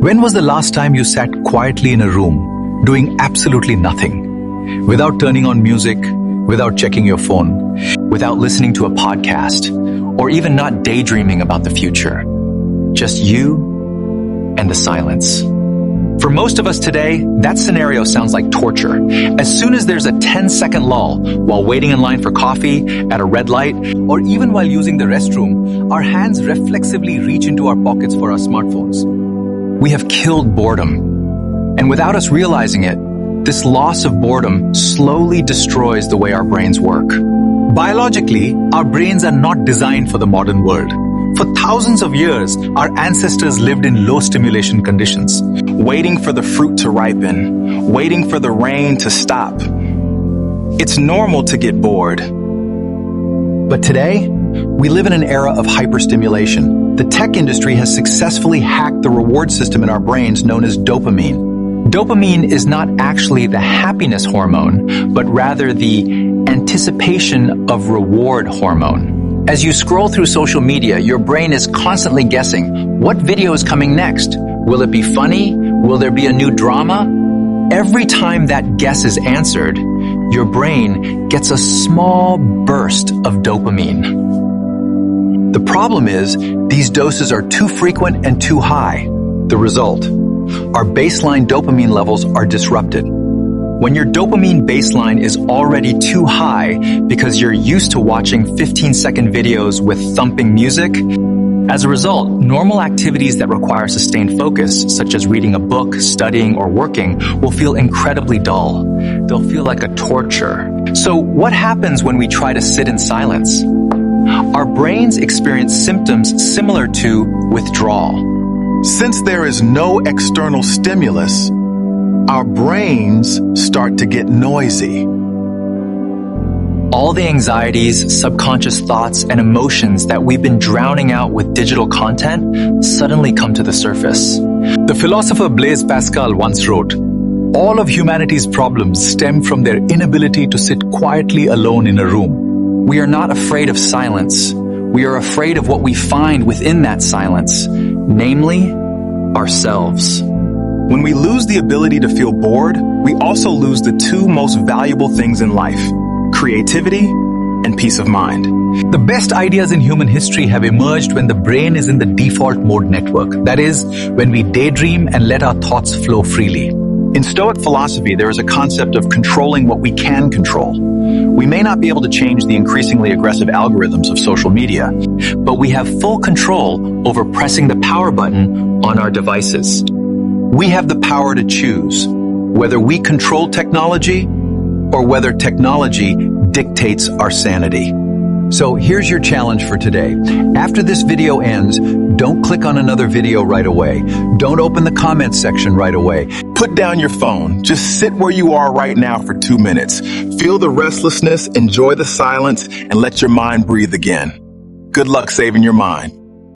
When was the last time you sat quietly in a room, doing absolutely nothing? Without turning on music, without checking your phone, without listening to a podcast, or even not daydreaming about the future. Just you and the silence. For most of us today, that scenario sounds like torture. As soon as there's a 10-second lull while waiting in line for coffee, at a red light, or even while using the restroom, our hands reflexively reach into our pockets for our smartphones. We have killed boredom. And without us realizing it, this loss of boredom slowly destroys the way our brains work. Biologically, our brains are not designed for the modern world. For thousands of years, our ancestors lived in low stimulation conditions, waiting for the fruit to ripen, waiting for the rain to stop. It's normal to get bored. But today, we live in an era of hyperstimulation. The tech industry has successfully hacked the reward system in our brains known as dopamine. Dopamine is not actually the happiness hormone, but rather the anticipation of reward hormone. As you scroll through social media, your brain is constantly guessing, what video is coming next? Will it be funny? Will there be a new drama? Every time that guess is answered, your brain gets a small burst of dopamine. The problem is, these doses are too frequent and too high. The result, our baseline dopamine levels are disrupted. When your dopamine baseline is already too high because you're used to watching 15-second videos with thumping music, as a result, normal activities that require sustained focus, such as reading a book, studying, or working, will feel incredibly dull. They'll feel like a torture. So what happens when we try to sit in silence? Our brains experience symptoms similar to withdrawal. Since there is no external stimulus, our brains start to get noisy. All the anxieties, subconscious thoughts, and emotions that we've been drowning out with digital content suddenly come to the surface. The philosopher Blaise Pascal once wrote, "All of humanity's problems stem from their inability to sit quietly alone in a room." We are not afraid of silence. We are afraid of what we find within that silence, namely, ourselves. When we lose the ability to feel bored, we also lose the two most valuable things in life: creativity and peace of mind. The best ideas in human history have emerged when the brain is in the default mode network. That is, when we daydream and let our thoughts flow freely. In Stoic philosophy, there is a concept of controlling what we can control. We may not be able to change the increasingly aggressive algorithms of social media, but we have full control over pressing the power button on our devices. We have the power to choose whether we control technology or whether technology dictates our sanity. So here's your challenge for today. After this video ends, don't click on another video right away. Don't open the comments section right away. Put down your phone. Just sit where you are right now for 2 minutes. Feel the restlessness, enjoy the silence, and let your mind breathe again. Good luck saving your mind.